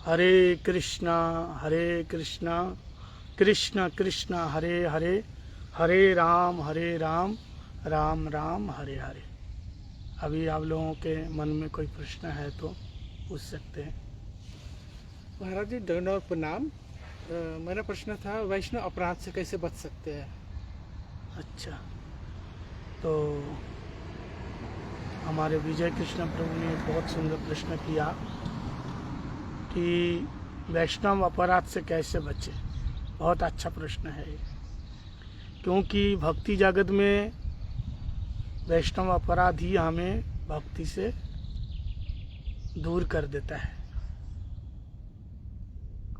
हरे कृष्णा कृष्ण कृष्ण हरे हरे, हरे राम राम राम हरे हरे। अभी आप लोगों के मन में कोई प्रश्न है तो पूछ सकते हैं। महाराज जी दंड और प्रणाम। मेरा प्रश्न था वैष्णव अपराध से कैसे बच सकते हैं। अच्छा, तो हमारे विजय कृष्ण प्रभु ने एक बहुत सुंदर प्रश्न किया कि वैष्णव अपराध से कैसे बचे। बहुत अच्छा प्रश्न है ये, क्योंकि भक्ति जगत में वैष्णव अपराध ही हमें भक्ति से दूर कर देता है।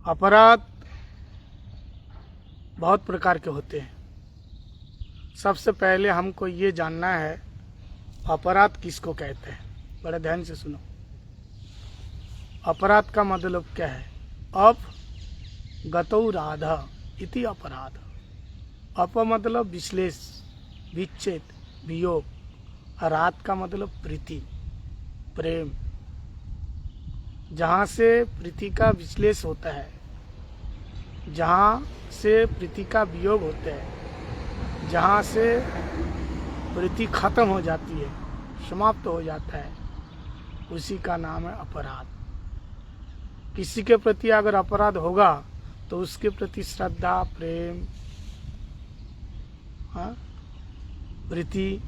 अपराध बहुत प्रकार के होते हैं। सबसे पहले हमको ये जानना है अपराध किसको कहते हैं। बड़े ध्यान से सुनो। अपराध का मतलब क्या है? अप गतौ राधा इति अपराध। अप मतलब विश्लेष, विच्छेद, वियोग। रात का मतलब प्रीति, प्रेम। जहाँ से प्रीति का विश्लेष होता है, जहाँ से प्रीति का वियोग होता है, जहाँ से प्रीति खत्म हो जाती है, समाप्त हो जाता है, उसी का नाम है अपराध। किसी के प्रति अगर अपराध होगा तो उसके प्रति श्रद्धा, प्रेम, प्रीति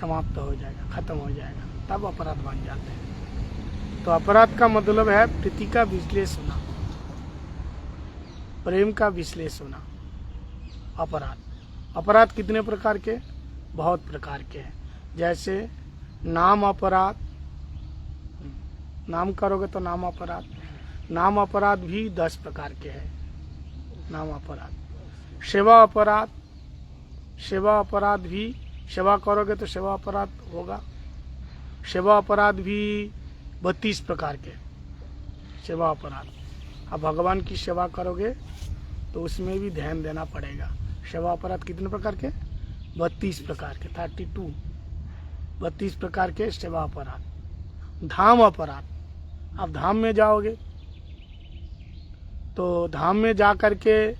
समाप्त हो जाएगा, खत्म हो जाएगा, तब अपराध बन जाते हैं। तो अपराध का मतलब है प्रीति का विश्लेष होना, प्रेम का विश्लेष होना। अपराध अपराध कितने प्रकार के? बहुत प्रकार के हैं। जैसे नाम अपराध, नाम करोगे तो नाम अपराध। नाम अपराध भी 10 प्रकार के हैं। नाम अपराध। सेवा अपराध, सेवा अपराध भी, सेवा करोगे तो सेवा अपराध होगा। सेवा अपराध भी 32 प्रकार के सेवा अपराध। अब भगवान की सेवा करोगे तो उसमें भी ध्यान देना पड़ेगा। सेवा अपराध कितने प्रकार के? 32 प्रकार के, 32, 32 प्रकार के सेवा अपराध। धाम अपराध, आप धाम में जाओगे तो धाम में जा करके,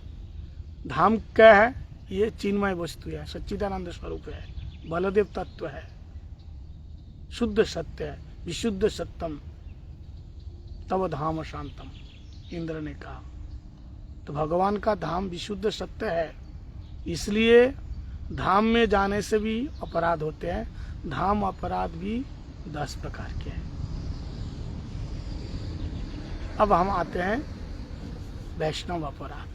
धाम क्या है? ये चिन्मय वस्तु है, सच्चिदानंद स्वरूप है, बलदेव तत्व है, शुद्ध सत्य है, विशुद्ध सत्यम तब धाम शांतम, इंद्र ने कहा। तो भगवान का धाम विशुद्ध सत्य है, इसलिए धाम में जाने से भी अपराध होते हैं। धाम अपराध भी 10 प्रकार के हैं। अब हम आते हैं वैष्णव अपराध।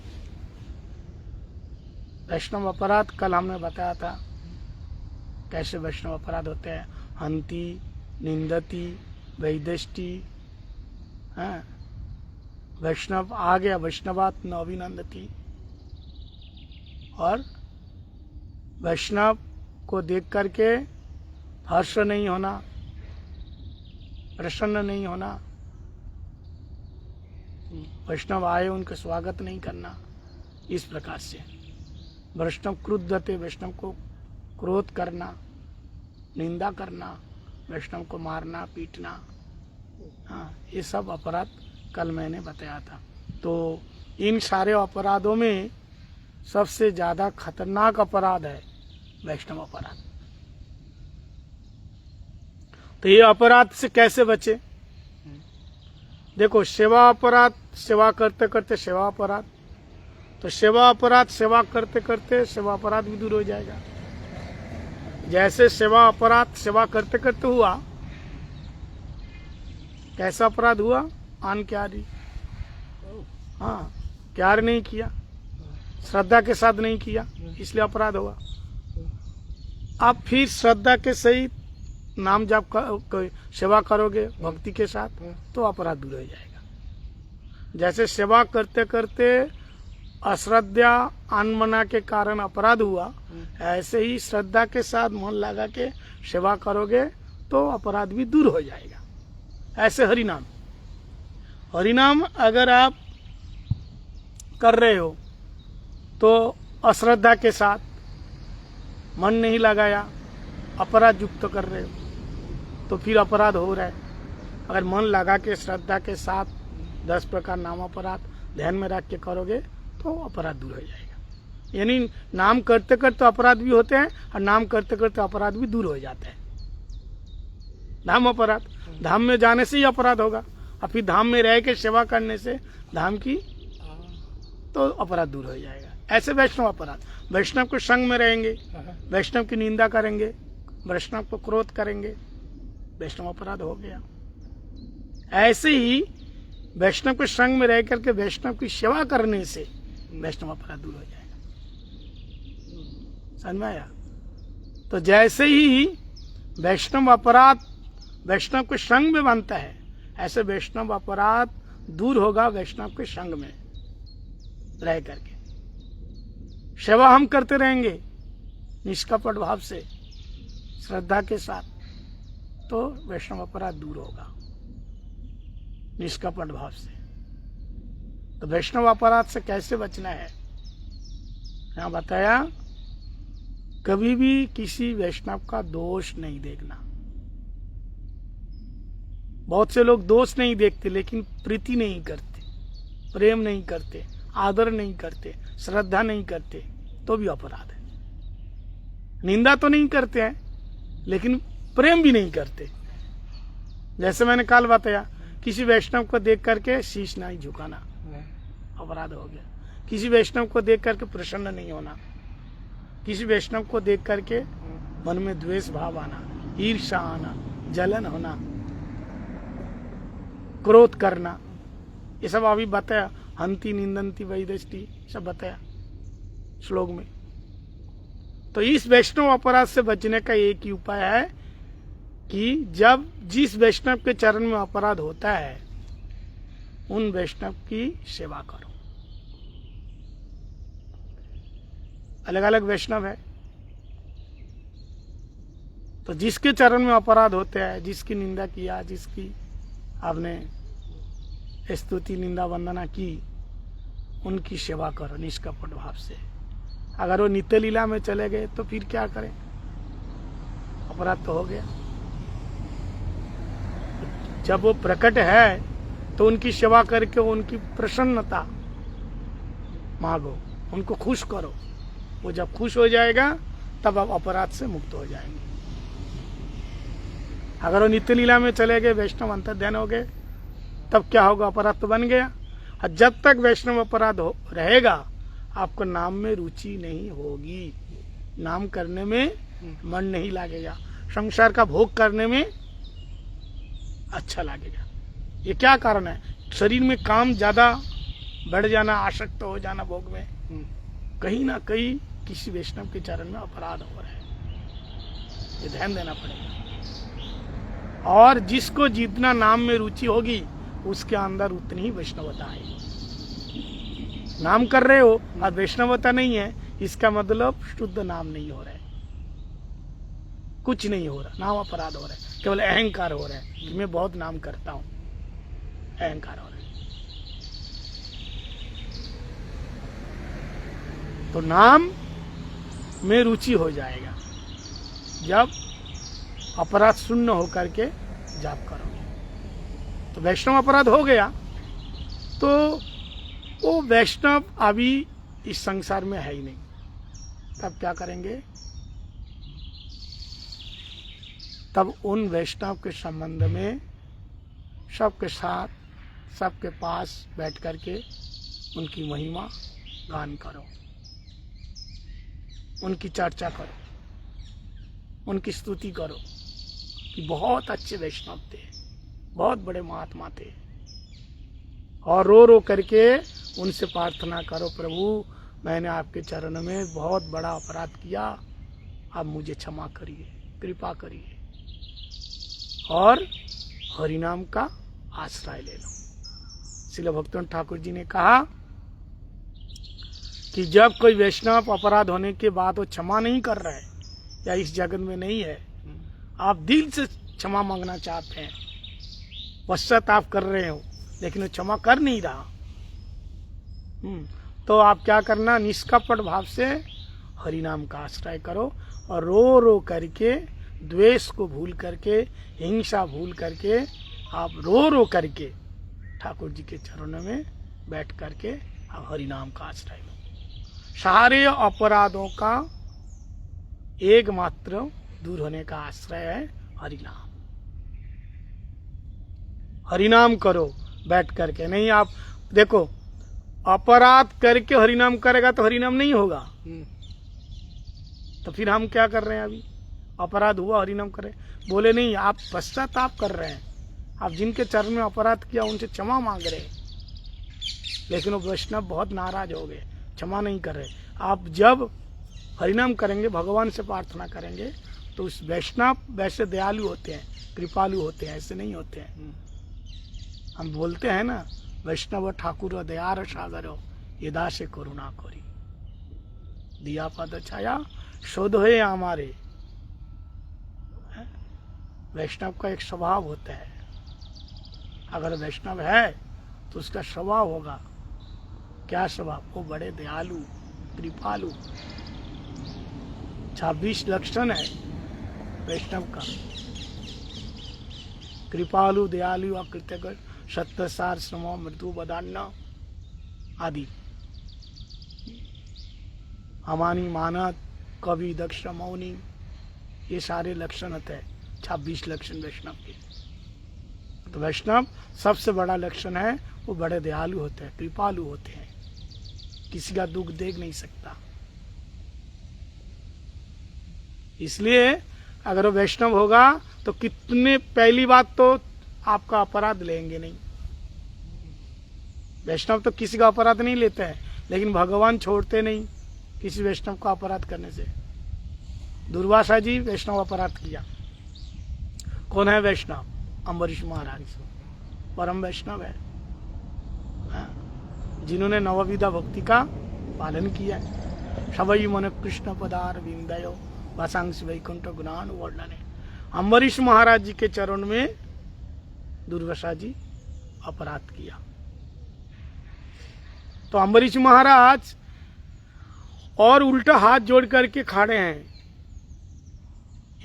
वैष्णव अपराध कल हमने बताया था कैसे वैष्णव अपराध होते हैं। हंति, निंदति, वैदेष्टि, वैष्णव आ गया, वैष्णवात् न अभिनंदति। और वैष्णव को देख करके हर्ष नहीं होना, प्रसन्न नहीं होना, वैष्णव आए उनका स्वागत नहीं करना। इस प्रकार से वैष्णव क्रुद्धते, वैष्णव को क्रोध करना, निंदा करना, वैष्णव को मारना, पीटना, ये सब अपराध कल मैंने बताया था। तो इन सारे अपराधों में सबसे ज्यादा खतरनाक अपराध है वैष्णव अपराध। तो ये अपराध से कैसे बचे? देखो, सेवा अपराध, सेवा करते करते सेवा अपराध, तो सेवा अपराध सेवा करते करते सेवा अपराध भी दूर हो जाएगा। जैसे सेवा अपराध सेवा करते करते हुआ, कैसा अपराध हुआ? आन क्यारी, क्यार नहीं किया, श्रद्धा के साथ नहीं किया, इसलिए अपराध हुआ। आप फिर श्रद्धा के सहित नाम जप सेवा करोगे भक्ति के साथ, तो अपराध दूर हो जाएगा। जैसे सेवा करते करते अश्रद्धा, अनमना के कारण अपराध हुआ, ऐसे ही श्रद्धा के साथ मन लगा के सेवा करोगे तो अपराध भी दूर हो जाएगा। ऐसे हरिनाम, हरिनाम अगर आप कर रहे हो तो अश्रद्धा के साथ मन नहीं लगाया, अपराध युक्त कर रहे हो, तो फिर अपराध हो रहा है। अगर मन लगा के श्रद्धा के साथ 10 प्रकार नाम अपराध ध्यान में रख के करोगे तो अपराध दूर हो जाएगा। यानी नाम करते करते अपराध भी होते हैं और नाम करते करते अपराध भी दूर हो जाते हैं। धाम अपराध, धाम में जाने से ही अपराध होगा और फिर धाम में रह के सेवा करने से धाम की तो अपराध दूर हो जाएगा। ऐसे वैष्णव अपराध, वैष्णव के संग में रहेंगे, वैष्णव की निंदा करेंगे, वैष्णव को क्रोध करेंगे, वैष्णव अपराध हो गया। ऐसे ही वैष्णव के संग में रह करके वैष्णव की सेवा करने से वैष्णव अपराध दूर हो जाएगा। समझ में आया? तो जैसे ही वैष्णव अपराध वैष्णव के संग में बनता है, ऐसे वैष्णव अपराध दूर होगा वैष्णव के संग में रह करके। सेवा हम करते रहेंगे निष्कपट भाव से, श्रद्धा के साथ, तो वैष्णव अपराध दूर होगा निष्कपट भाव से। तो वैष्णव अपराध से कैसे बचना है यहाँ बताया। कभी भी किसी वैष्णव का दोष नहीं देखना। बहुत से लोग दोष नहीं देखते लेकिन प्रीति नहीं करते, प्रेम नहीं करते, आदर नहीं करते, श्रद्धा नहीं करते, तो भी अपराध है। निंदा तो नहीं करते हैं लेकिन प्रेम भी नहीं करते। जैसे मैंने कल बताया, किसी वैष्णव को देख करके शीश नहीं झुकाना, अपराध हो गया। किसी वैष्णव को देख करके प्रसन्न नहीं होना, किसी वैष्णव को देख करके मन में द्वेष भाव आना, ईर्ष्या आना, जलन होना, क्रोध करना, ये सब अभी बताया। हंति निंदंती वैदष्टि सब बताया श्लोक में। तो इस वैष्णव अपराध से बचने का एक ही उपाय है कि जब जिस वैष्णव के चरण में अपराध होता है उन वैष्णव की सेवा करो। अलग अलग वैष्णव है, तो जिसके चरण में अपराध होते हैं, जिसकी निंदा किया, जिसकी आपने स्तुति निंदा वंदना की, उनकी सेवा करो निष्कपट भाव से। अगर वो नित्य लीला में चले गए तो फिर क्या करें, अपराध तो हो गया। जब वो प्रकट है तो उनकी सेवा करके उनकी प्रसन्नता मांगो, उनको खुश करो। वो जब खुश हो जाएगा तब आप अपराध से मुक्त हो जाएंगे। अगर वो नित्य लीला में चले गए, वैष्णव अंतर्ध्यान हो गए, तब क्या होगा, अपराध तो बन गया। और जब तक वैष्णव अपराध रहेगा आपको नाम में रुचि नहीं होगी, नाम करने में मन नहीं लगेगा, संसार का भोग करने में अच्छा लगेगा। ये क्या कारण है? शरीर में काम ज्यादा बढ़ जाना, आसक्त हो जाना भोग में, कहीं ना कहीं किसी वैष्णव के चरण में अपराध हो रहा है। ये ध्यान देना पड़ेगा। और जिसको जितना नाम में रुचि होगी उसके अंदर उतनी ही वैष्णवता है। नाम कर रहे हो और वैष्णवता नहीं है, इसका मतलब शुद्ध नाम नहीं हो रहा है, कुछ नहीं हो रहा, नाम अपराध हो रहा है, केवल अहंकार हो रहा है कि मैं बहुत नाम करता हूं, अहंकार हो रहा है। तो नाम में रुचि हो जाएगा जब अपराध शून्य होकर के जाप करोगे। तो वैष्णव अपराध हो गया तो वो वैष्णव अभी इस संसार में है ही नहीं। तब क्या करेंगे? तब उन वैष्णव के संबंध में सबके साथ, सबके पास बैठ करके उनकी महिमा गान करो, उनकी चर्चा करो, उनकी स्तुति करो कि बहुत अच्छे वैष्णव थे, बहुत बड़े महात्मा थे। और रो रो करके उनसे प्रार्थना करो, प्रभु मैंने आपके चरण में बहुत बड़ा अपराध किया, आप मुझे क्षमा करिए, कृपा करिए, और हरिनाम का आश्रय ले लो। श्रील भक्तवंत ठाकुर जी ने कहा कि जब कोई वैष्णव अपराध होने के बाद वो क्षमा नहीं कर रहा है या इस जगत में नहीं है, आप दिल से क्षमा मांगना चाहते हैं, पश्चाताप कर रहे हो, लेकिन वो क्षमा कर नहीं रहा, तो आप क्या करना, निष्कपट भाव से हरिनाम का आश्रय करो और रो रो करके, द्वेष को भूल करके, हिंसा भूल करके, आप रो रो करके ठाकुर जी के चरणों में बैठ करके अब हरिनाम का आश्रय लो। सारे अपराधों का एकमात्र दूर होने का आश्रय है हरिनाम। हरिनाम करो बैठ करके। नहीं आप देखो, अपराध करके हरिनाम करेगा तो हरिनाम नहीं होगा। तो फिर हम क्या कर रहे हैं? अभी अपराध हुआ, हरिनाम करें, बोले नहीं, आप पश्चाताप कर रहे हैं। आप जिनके चरण में अपराध किया उनसे क्षमा मांग रहे हैं, लेकिन वो वैष्णव बहुत नाराज हो गए, क्षमा नहीं कर रहे। आप जब हरिनाम करेंगे, भगवान से प्रार्थना करेंगे, तो उस वैष्णव वैसे दयालु होते हैं, कृपालु होते हैं, ऐसे नहीं होते हैं। हम बोलते हैं ना, वैष्णव ठाकुर दयार सागर ये दासे करुणा करी, दिया पद छाया शोध है हमारे। वैष्णव का एक स्वभाव होता है, अगर वैष्णव है तो उसका स्वभाव होगा क्या स्वभाव? वो बड़े दयालु कृपालु। 26 लक्षण है वैष्णव का, कृपालु, दयालु, अकृतज्ञ, सत्य, सार, श्रम, मृत्यु, बदान्न आदि। अमानी, मानत, कवि, दक्ष, मौनी, ये सारे लक्षण होते हैं। 26 लक्षण वैष्णव के। तो वैष्णव सबसे बड़ा लक्षण है, वो बड़े दयालु होते हैं, कृपालु होते हैं, किसी का दुख देख नहीं सकता। इसलिए अगर वो वैष्णव होगा तो कितने, पहली बात तो आपका अपराध लेंगे नहीं। वैष्णव तो किसी का अपराध नहीं लेते हैं, लेकिन भगवान छोड़ते नहीं किसी वैष्णव का अपराध करने से। दुर्वासा जी वैष्णव अपराध किया। कौन है वैष्णव? अम्बरीश महाराज, परम वैष्णव है, जिन्होंने नवविधा भक्ति का पालन किया है। सबई मन कृष्ण पदार विंदयो वासांश वैकुंठ गुणान वर्णने। अम्बरीश महाराज जी के चरण में दुर्वासा जी अपराध किया, तो अम्बरीश महाराज और उल्टा हाथ जोड़ करके खड़े हैं।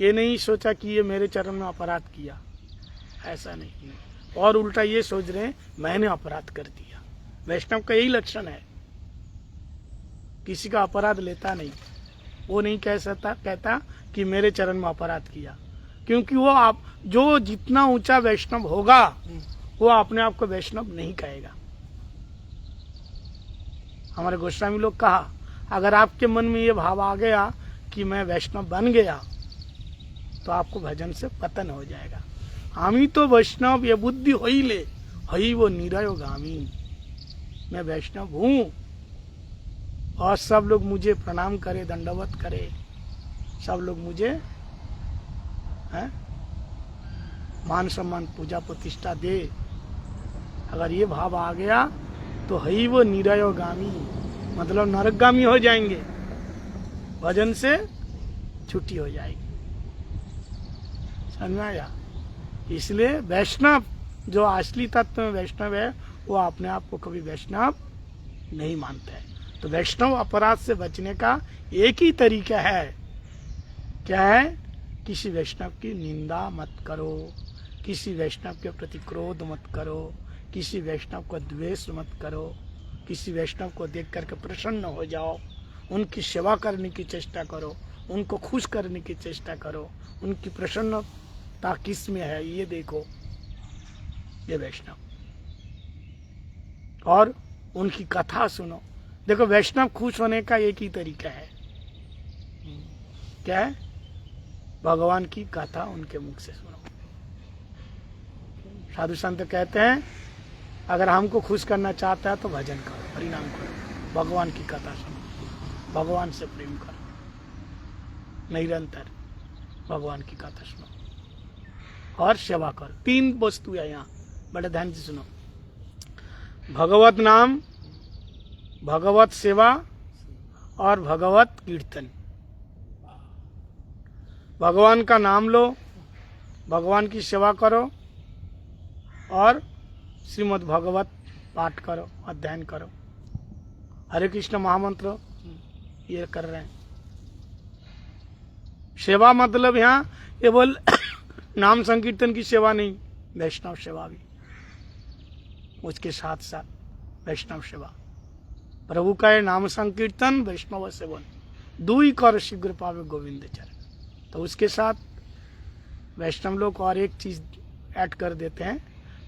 ये नहीं सोचा कि ये मेरे चरण में अपराध किया, ऐसा नहीं, और उल्टा ये सोच रहे हैं मैंने अपराध कर दिया। वैष्णव का यही लक्षण है, किसी का अपराध लेता नहीं। वो नहीं कह सकता, कहता कि मेरे चरण में अपराध किया, क्योंकि वो आप जो जितना ऊंचा वैष्णव होगा वो अपने आप को वैष्णव नहीं कहेगा। हमारे गोस्वामी लोग कहा, अगर आपके मन में ये भाव आ गया कि मैं वैष्णव बन गया तो आपको भजन से पतन हो जाएगा। हामी तो वैष्णव ये बुद्धि हो ही ले, हई वो निरयोगामी। मैं वैष्णव हूं और सब लोग मुझे प्रणाम करे, दंडवत करे, सब लोग मुझे मान सम्मान पूजा प्रतिष्ठा दे। अगर ये भाव आ गया तो हई वो निरयोगामी, मतलब नरकगामी हो जाएंगे, भजन से छुट्टी हो जाएगी। समझ में आया? इसलिए वैष्णव जो असली तत्व में वैष्णव है, वो अपने आप को कभी वैष्णव नहीं मानता है। तो वैष्णव अपराध से बचने का एक ही तरीका है, क्या है? किसी वैष्णव की निंदा मत करो, किसी वैष्णव के प्रति क्रोध मत करो, किसी वैष्णव को द्वेष मत करो, किसी वैष्णव को देख करके प्रसन्न हो जाओ, उनकी सेवा करने की चेष्टा करो, उनको खुश करने की चेष्टा करो, उनकी प्रसन्नता किस में है ये देखो, ये वैष्णव। और उनकी कथा सुनो। देखो, वैष्णव खुश होने का एक ही तरीका है, क्या है? भगवान की कथा उनके मुख से सुनो। साधु संत कहते हैं, अगर हमको खुश करना चाहता है तो भजन करो, हरिनाम करो, भगवान की कथा सुनो, भगवान से प्रेम करो, निरंतर भगवान की कथा सुनो और सेवा करो। 3 वस्तु है यहाँ, बड़े ध्यान से सुनो। भगवत नाम, भगवत सेवा और भगवत कीर्तन। भगवान का नाम लो, भगवान की सेवा करो और श्रीमद् भगवत पाठ करो, अध्ययन करो। हरे कृष्ण महामंत्र ये कर रहे हैं। सेवा मतलब यहाँ ये बोल नाम संकीर्तन की सेवा नहीं, वैष्णव सेवा भी। उसके साथ साथ वैष्णव सेवा। प्रभु का ये नाम संकीर्तन वैष्णव सेवन, दुई कर शीघ्र पावे गोविंद चरण। तो उसके साथ वैष्णव लोग और एक चीज ऐड कर देते हैं,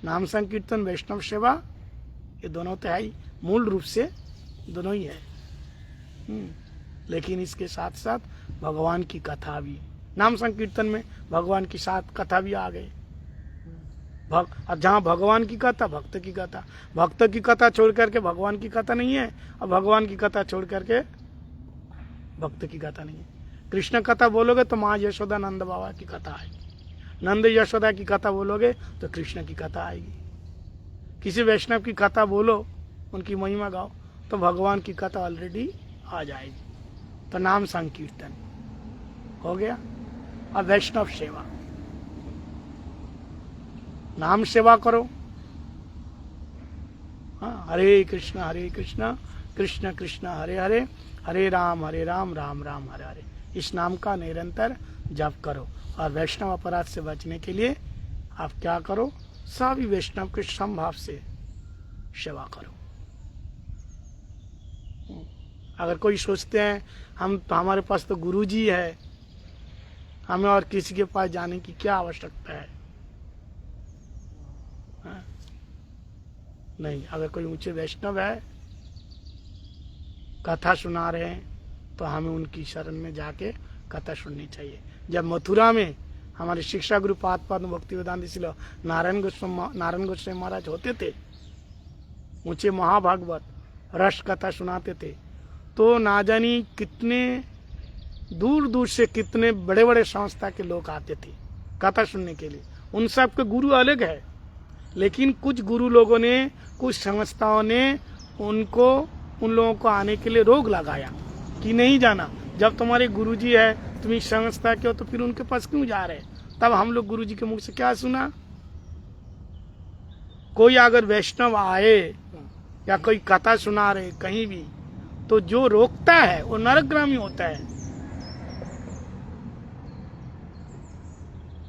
नाम संकीर्तन वैष्णव सेवा, ये दोनों तो है ही, मूल रूप से दोनों ही है। लेकिन इसके साथ साथ भगवान की कथा भी, नाम संकीर्तन में भगवान की साथ कथा भी आ गई। जहाँ भगवान की कथा, भक्त की कथा, भक्त की कथा छोड़ करके भगवान की कथा नहीं है, और भगवान की कथा छोड़ करके भक्त की कथा नहीं है। कृष्ण कथा बोलोगे तो माँ यशोदा नंद बाबा की कथा आएगी, नंद यशोदा की कथा बोलोगे तो कृष्ण की कथा आएगी। किसी वैष्णव की कथा बोलो, उनकी महिमा गाओ, तो भगवान की कथा ऑलरेडी आ जाएगी। तो नाम संकीर्तन हो गया। और वैष्णव सेवा, नाम सेवा करो। हाँ, हरे कृष्ण कृष्ण कृष्ण हरे हरे, हरे राम राम राम हरे हरे। इस नाम का निरंतर जप करो। और वैष्णव अपराध से बचने के लिए आप क्या करो, सभी वैष्णव के समभाव से सेवा करो। अगर कोई सोचते हैं हमारे पास तो गुरु जी है, हमें और किसी के पास जाने की क्या आवश्यकता है, हाँ? नहीं, अगर कोई ऊंचे वैष्णव है, कथा सुना रहे हैं, तो हमें उनकी शरण में जाके कथा सुननी चाहिए। जब मथुरा में हमारे शिक्षा गुरु पाद भक्ति वेदांत शिला नारायण गोस्वामी महाराज होते थे, ऊंचे महाभागवत रस कथा सुनाते थे, तो ना जानी कितने दूर दूर से कितने बड़े बड़े संस्था के लोग आते थे कथा सुनने के लिए। उन सब के गुरु अलग है, लेकिन कुछ गुरु लोगों ने, कुछ संस्थाओं ने उन लोगों को आने के लिए रोक लगाया कि नहीं जाना। जब तुम्हारे गुरुजी है, तुम इस संस्था के हो, तो फिर उनके पास क्यों जा रहे? तब हम लोग गुरुजी के मुख से क्या सुना, कोई अगर वैष्णव आए या कोई कथा सुना रहे कहीं भी, तो जो रोकता है वो नरकगामी होता है।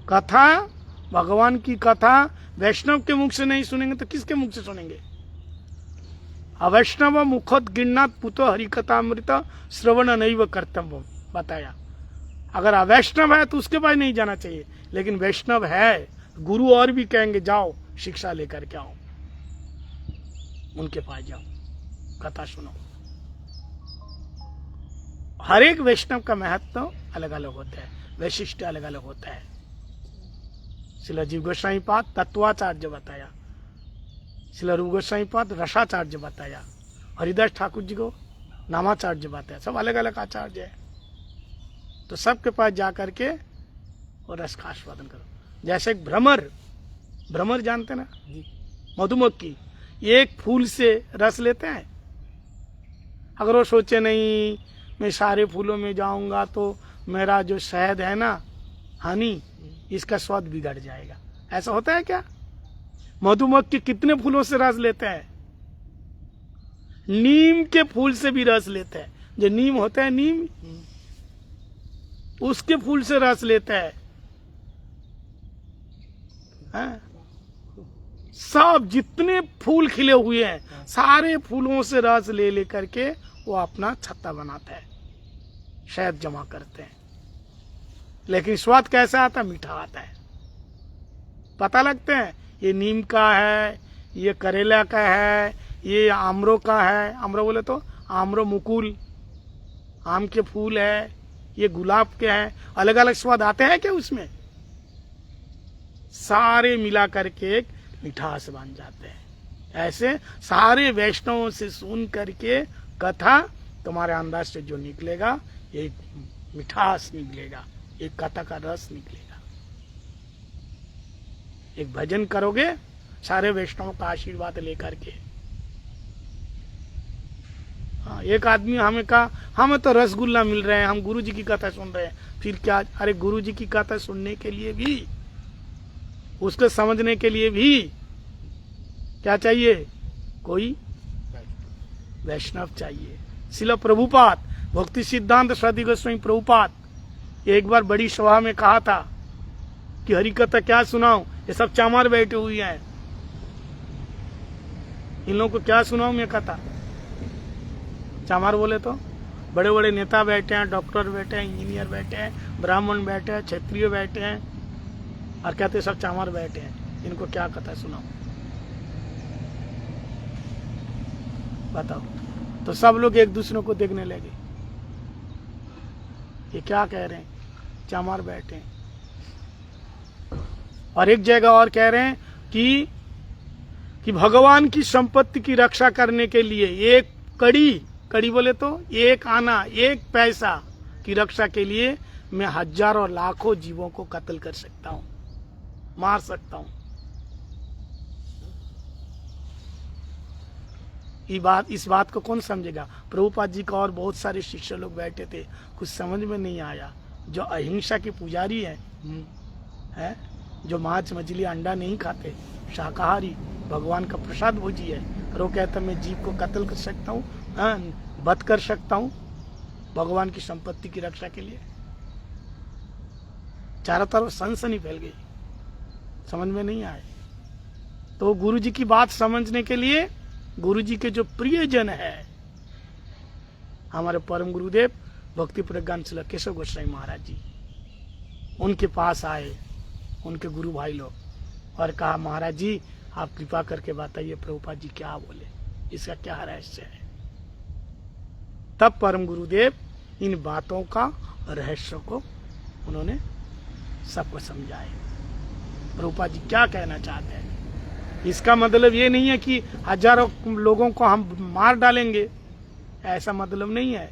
कथा, भगवान की कथा वैष्णव के मुख से नहीं सुनेंगे तो किसके मुख से सुनेंगे? अवैष्णव मुखत गिन्नात पुतो हरिकथामृत श्रवण नैव कर्तव्य बताया। अगर अवैष्णव है तो उसके पास नहीं जाना चाहिए, लेकिन वैष्णव है, गुरु और भी कहेंगे जाओ शिक्षा लेकर के आओ, उनके पास जाओ, कथा सुनो। हर एक वैष्णव का महत्व अलग अलग होता है, वैशिष्ट अलग अलग होता है। श्रील जीव गोस्वामी पाद तत्वाचार्य बताया, श्रील रूप गोस्वामी पाद रसाचार्य बताया, हरिदास ठाकुर जी को नामाचार्य बताया। सब अलग अलग आचार्य है, तो सबके पास जाकर के और रस का आस्वादन करो। जैसे एक भ्रमर जानते ना, मधुमक्खी एक फूल से रस लेते हैं। अगर वो सोचे नहीं मैं सारे फूलों में जाऊंगा तो मेरा जो शहद है ना, हनी, इसका स्वाद बिगड़ जाएगा, ऐसा होता है क्या? मधुमक्खी कितने फूलों से रस लेते हैं? नीम के फूल से भी रस लेते हैं। जो नीम होता है, नीम, उसके फूल से रस लेता है। सब जितने फूल खिले हुए हैं, सारे फूलों से रस ले लेकर के वो अपना छत्ता बनाता है, शहद जमा करते हैं। लेकिन स्वाद कैसा आता है? मीठा आता है। पता लगते हैं ये नीम का है, ये करेला का है, ये आमरो का है। आमरो बोले तो आमरो मुकुल, आम के फूल है, ये गुलाब के हैं। अलग अलग स्वाद आते हैं क्या उसमें? सारे मिला करके एक मिठास बन जाते हैं। ऐसे सारे वैष्णवों से सुन करके कथा तुम्हारे अंदर से जो निकलेगा, एक मिठास निकलेगा, एक कथा का रस निकलेगा। एक भजन करोगे सारे वैष्णवों का आशीर्वाद लेकर के। हाँ, एक आदमी हमें कहा हमें तो रसगुल्ला मिल रहे हैं, हम गुरु जी की कथा सुन रहे हैं। फिर क्या? अरे गुरु जी की कथा सुनने के लिए भी, उसको समझने के लिए भी क्या चाहिए? कोई वैष्णव चाहिए। श्रील प्रभुपाद भक्ति सिद्धांत सरस्वती गोस्वामी प्रभुपाद एक बार बड़ी सभा में कहा था कि हरि कथा क्या सुनाऊं, ये सब चामार बैठे हुए हैं। इन लोगों को क्या सुनाऊं मैं कथा? चामार बोले तो बड़े बड़े नेता बैठे हैं, डॉक्टर बैठे हैं, इंजीनियर बैठे हैं, ब्राह्मण बैठे हैं, क्षत्रिय बैठे हैं, और कहते सब चामार बैठे हैं। इनको क्या कथा सुनाऊं? बताओ। तो सब लोग एक दूसरे को देखने लगे, ये क्या कह रहे हैं? चामार बैठे हैं। और एक जगह और कह रहे हैं कि भगवान की संपत्ति की रक्षा करने के लिए एक कड़ी बोले तो एक आना, एक पैसा की रक्षा के लिए मैं हजारों लाखों जीवों को कत्ल कर सकता हूं, मार सकता हूं। इस बात को कौन समझेगा? प्रभुपाद जी का और बहुत सारे शिष्य लोग बैठे थे, कुछ समझ में नहीं आया। जो अहिंसा के पुजारी है, जो मांस मछली अंडा नहीं खाते, शाकाहारी, भगवान का प्रसाद भोजी है, और वो कहता मैं जीव को कत्ल कर सकता हूँ, वध कर सकता हूँ भगवान की संपत्ति की रक्षा के लिए। चारों तरफ सनसनी फैल गई, समझ में नहीं आए। तो गुरु जी की बात समझने के लिए गुरु जी के जो प्रियजन है, हमारे परम गुरुदेव भक्ति प्रज्ञान श्री केशव गोस्वामी महाराज जी, उनके पास आए उनके गुरु भाई लोग, और कहा महाराज जी आप कृपा करके बताइए प्रभुपाद जी क्या बोले, इसका क्या रहस्य है। तब परम गुरुदेव इन बातों का रहस्य को उन्होंने सबको समझाए, प्रभुपाद जी क्या कहना चाहते हैं। इसका मतलब ये नहीं है कि हजारों लोगों को हम मार डालेंगे, ऐसा मतलब नहीं है।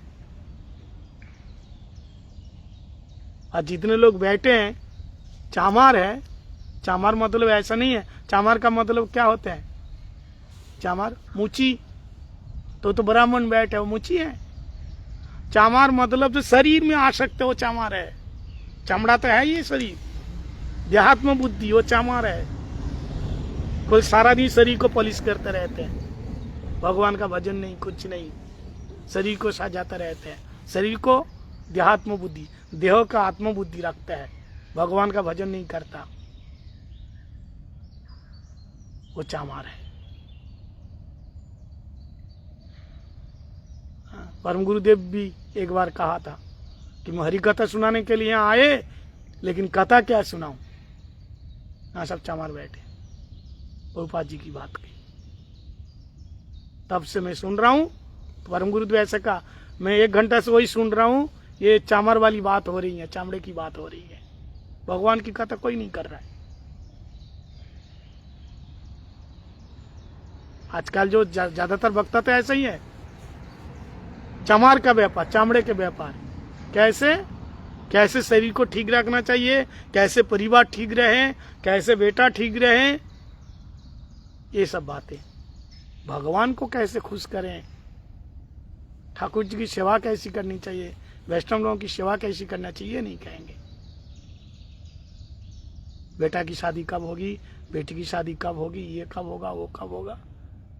और जितने लोग बैठे हैं चामार है, चामार मतलब ऐसा नहीं है। चामार का मतलब क्या होता है? चामार मुची, तो ब्राह्मण बैठे वो मुची है। चामार मतलब जो शरीर में आसक्त है वो चामार है। चमड़ा तो है ये शरीर, देहात्म बुद्धि वो चामार है। कोई सारा दिन शरीर को पॉलिश करते रहते हैं, भगवान का भजन नहीं, कुछ नहीं, शरीर को सजाते रहते हैं। शरीर को देहात्म बुद्धि, देह का आत्म बुद्धि रखता है, भगवान का भजन नहीं करता, वो चामार है। परम गुरुदेव भी एक बार कहा था कि मैं हरि कथा सुनाने के लिए आए, लेकिन कथा क्या सुनाऊं। हाँ, सब चामार बैठे, प्रभुपाद जी की बात कही। तब से मैं सुन रहा हूं, परम गुरुदेव ऐसे कहा, मैं 1 घंटा से वही सुन रहा हूं, ये चामर वाली बात हो रही है, चामड़े की बात हो रही है, भगवान की कथा कोई नहीं कर रहा है। आजकल जो ज्यादातर वक्ता तो ऐसा ही है, चमार का व्यापार, चामड़े के व्यापार। कैसे शरीर को ठीक रखना चाहिए, कैसे परिवार ठीक रहे, कैसे बेटा ठीक रहे, ये सब बातें। भगवान को कैसे खुश करें, ठाकुर जी की सेवा कैसी करनी चाहिए, वैष्णव लोगों की सेवा कैसी करना चाहिए, नहीं कहेंगे। बेटा की शादी कब होगी, बेटी की शादी कब होगी, ये कब होगा, वो कब होगा,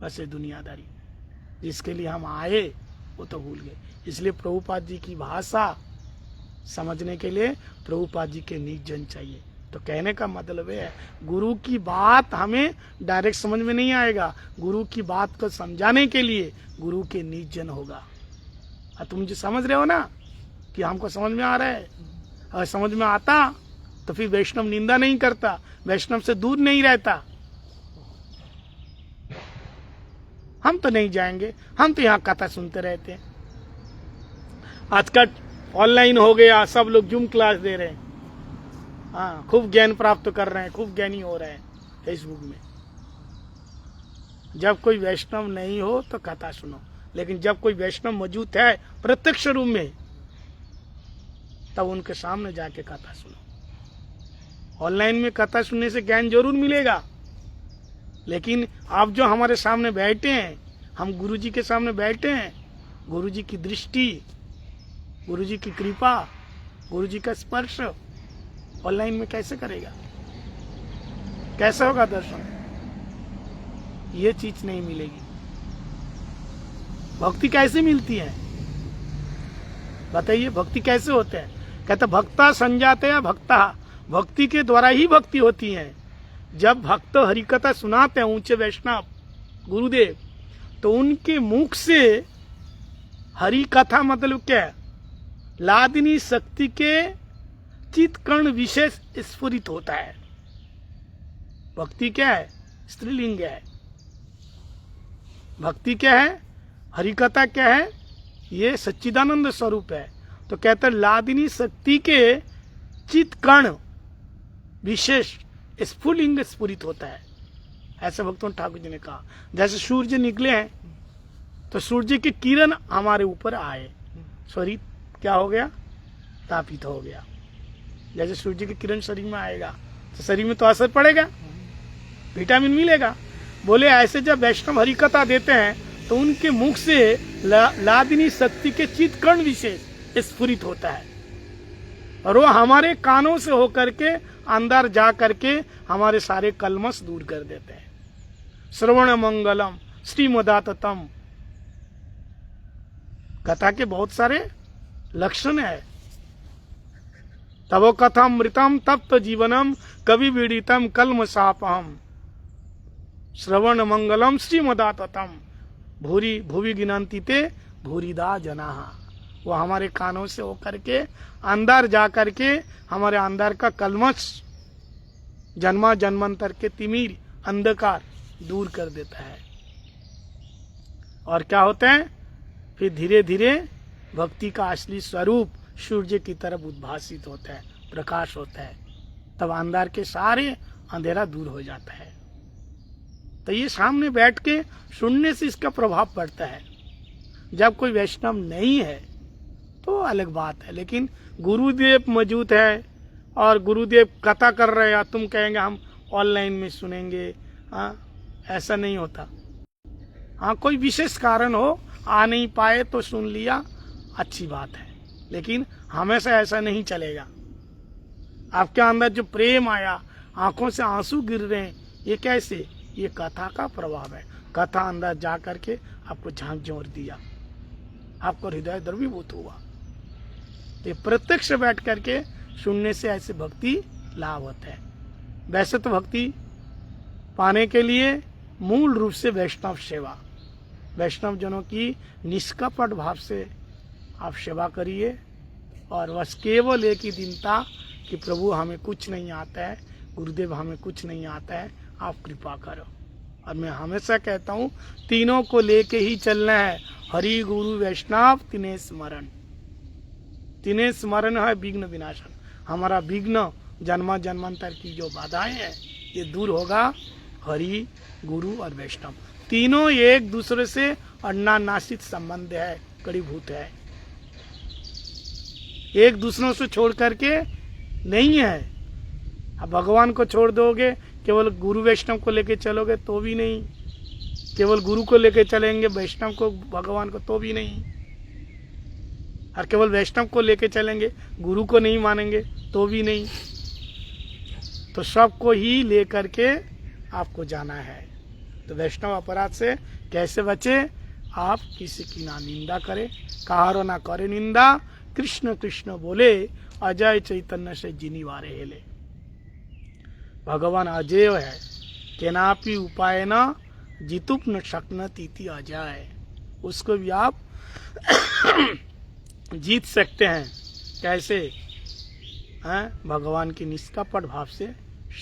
बस ये दुनियादारी। जिसके लिए हम आए वो तो भूल गए। इसलिए प्रभुपाद जी की भाषा समझने के लिए प्रभुपाद जी के निज जन चाहिए। तो कहने का मतलब है, गुरु की बात हमें डायरेक्ट समझ में नहीं आएगा, गुरु की बात को समझाने के लिए गुरु के निज जन होगा। और तुम जो समझ रहे हो ना कि हमको समझ में आ रहा है, अगर समझ में आता तो फिर वैष्णव निंदा नहीं करता, वैष्णव से दूर नहीं रहता। हम तो नहीं जाएंगे, हम तो यहाँ कथा सुनते रहते हैं। आजकल ऑनलाइन हो गया, सब लोग जूम क्लास दे रहे हैं, हाँ, खूब ज्ञान प्राप्त कर रहे हैं, खूब ज्ञानी हो रहे हैं फेसबुक में। जब कोई वैष्णव नहीं हो तो कथा सुनो, लेकिन जब कोई वैष्णव मौजूद है प्रत्यक्ष रूप में, तब उनके सामने जाके कथा सुनो। ऑनलाइन में कथा सुनने से ज्ञान जरूर मिलेगा, लेकिन आप जो हमारे सामने बैठे हैं, हम गुरु जी के सामने बैठे हैं, गुरु जी की दृष्टि, गुरु जी की कृपा, गुरु जी का स्पर्श ऑनलाइन में कैसे करेगा, कैसे होगा दर्शन? ये चीज नहीं मिलेगी। भक्ति कैसे मिलती है बताइए, भक्ति कैसे होते हैं? कहते भक्ता संजाते या भक्ता, भक्ति के द्वारा ही भक्ति होती है। जब भक्त हरिकथा सुनाते हैं, ऊंचे वैष्णव गुरुदेव, तो उनके मुख से हरि कथा मतलब क्या है? लादिनी शक्ति के चित्कर्ण विशेष स्फुरित होता है। भक्ति क्या है? स्त्रीलिंग है। भक्ति क्या है? हरि कथा क्या है? ये सच्चिदानंद स्वरूप है। तो कहते हैं लादिनी शक्ति के चित्कर्ण विशेष स्फुलिंग स्फुरित होता है। ऐसे भक्तों ठाकुर जी ने कहा। जैसे सूर्य निकले हैं तो सूर्य की किरण हमारे ऊपर आए, शरीर क्या हो गया? तापित हो गया। जैसे सूर्य की किरण शरीर में आएगा तो शरीर में तो असर पड़ेगा, विटामिन मिलेगा। बोले ऐसे जब वैष्णव हरि कथा देते हैं तो उनके मुख से लादिनी शक्ति के चित्कर्ण विशेष स्फुरित होता है और वो हमारे कानों से होकर के अंदर जा करके हमारे सारे कलमश दूर कर देते हैं। श्रवण मंगलम श्रीमदाततम। कथा के बहुत सारे लक्षण है। तवो कथामृतम तप्त जीवनम कवि पीड़ितम कल्मषापहम। श्रवण मंगलम श्रीमदाततम भूरी भूवि गिनंती ते भूरिदा जनाहा। वो हमारे कानों से होकर के अंदर जा करके हमारे अंदर का कलमश, जन्मा जन्मांतर के तिमिर अंधकार दूर कर देता है। और क्या होता है? फिर धीरे धीरे भक्ति का असली स्वरूप सूर्य की तरफ उद्भासित होता है, प्रकाश होता है। तब अंदर के सारे अंधेरा दूर हो जाता है। तो ये सामने बैठ के सुनने से इसका प्रभाव पड़ता है। जब कोई वैष्णव नहीं है तो अलग बात है, लेकिन गुरुदेव मौजूद है और गुरुदेव कथा कर रहे हैं, तुम कहेंगे हम ऑनलाइन में सुनेंगे। ऐसा नहीं होता। कोई विशेष कारण हो, आ नहीं पाए तो सुन लिया, अच्छी बात है, लेकिन हमेशा ऐसा नहीं चलेगा। आपके अंदर जो प्रेम आया, आंखों से आंसू गिर रहे हैं, ये कैसे? ये कथा का प्रभाव है। कथा अंदर जा करके आपको झांक झोंक दिया, आपको हृदय द्रवीभूत हुआ। तो प्रत्यक्ष बैठ करके सुनने से ऐसे भक्ति लाभ होता है। वैसे तो भक्ति पाने के लिए मूल रूप से वैष्णव सेवा, वैष्णव जनों की निष्कपट भाव से आप सेवा करिए और बस केवल एक ही दीनता कि प्रभु हमें कुछ नहीं आता है, गुरुदेव हमें कुछ नहीं आता है, आप कृपा करो। और मैं हमेशा कहता हूँ तीनों को लेके ही चलना है। हरि गुरु वैष्णव तिन्हें स्मरण। तिन्हें स्मरण है विघ्न विनाशन। हमारा विघ्न जन्मा जन्मांतर की जो बाधाएं हैं ये दूर होगा। हरि गुरु और वैष्णव तीनों एक दूसरे से अन्नानाशित संबंध है, कड़ीभूत है, एक दूसरों से छोड़ करके नहीं है। अब भगवान को छोड़ दोगे, केवल गुरु वैष्णव को लेके चलोगे तो भी नहीं, केवल गुरु को लेके चलेंगे वैष्णव को भगवान को तो भी नहीं, और केवल वैष्णव को लेके चलेंगे गुरु को नहीं मानेंगे तो भी नहीं। तो सबको ही लेकर के आपको जाना है। तो वैष्णव अपराध से कैसे बचे? आप किसी की ना निंदा करें, कहारो ना करे निंदा, कृष्ण कृष्ण बोले अजय चैतन्य से जिनी वारे हेले। भगवान अजय है, केनापि उपाय न जितुप न शक्नतीति अजय। उसको भी आप जीत सकते हैं। कैसे? हैं? भगवान की निष्कपट भाव से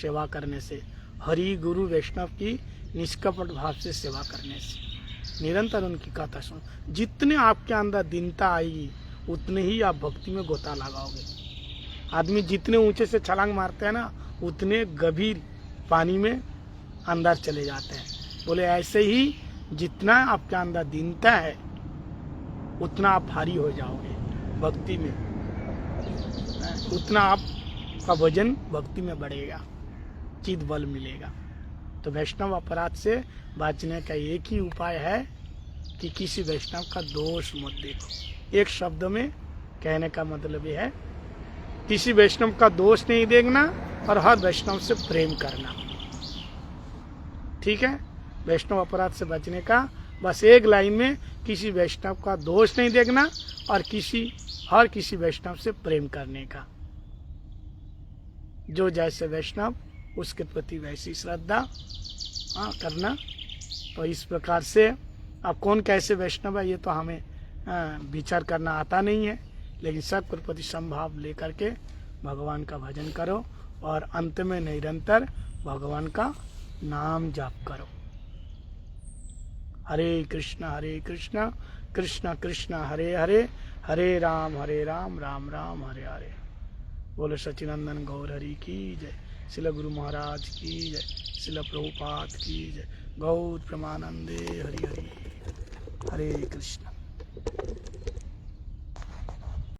सेवा करने से, हरि गुरु वैष्णव की निष्कपट भाव से सेवा करने से, निरंतर उनकी कथा सुन। जितने आपके अंदर दीनता आएगी उतने ही आप भक्ति में गोता लगाओगे। आदमी जितने ऊंचे से छलांग मारते हैं ना, उतने गंभीर पानी में अंदर चले जाते हैं। बोले ऐसे ही जितना आपके अंदर दीनता है उतना आप भारी हो जाओगे भक्ति में, उतना आपका वजन भक्ति में बढ़ेगा, चित बल मिलेगा। तो वैष्णव अपराध से बचने का एक ही उपाय है कि किसी वैष्णव का दोष मत देखो। एक शब्द में कहने का मतलब ये है, किसी वैष्णव का दोष नहीं देखना और हर वैष्णव से प्रेम करना। ठीक है? वैष्णव अपराध से बचने का बस एक लाइन में, किसी वैष्णव का दोष नहीं देखना और हर किसी वैष्णव से प्रेम करने का। जो जैसे वैष्णव उसके प्रति वैसी श्रद्धा करना, तो इस प्रकार से अब कौन कैसे वैष्णव है ये तो हमें विचार करना आता नहीं है, लेकिन सब प्रति संभाव लेकर के भगवान का भजन करो और अंत में निरंतर भगवान का नाम जाप करो। हरे कृष्णा कृष्ण कृष्ण हरे हरे, हरे राम राम राम हरे हरे। बोलो सचिनंदन गौर हरि की जय, श्रील गुरु महाराज की जय, श्रील प्रभुपाद की जय। गौर प्रमानंदे हरि हरि। हरे कृष्ण।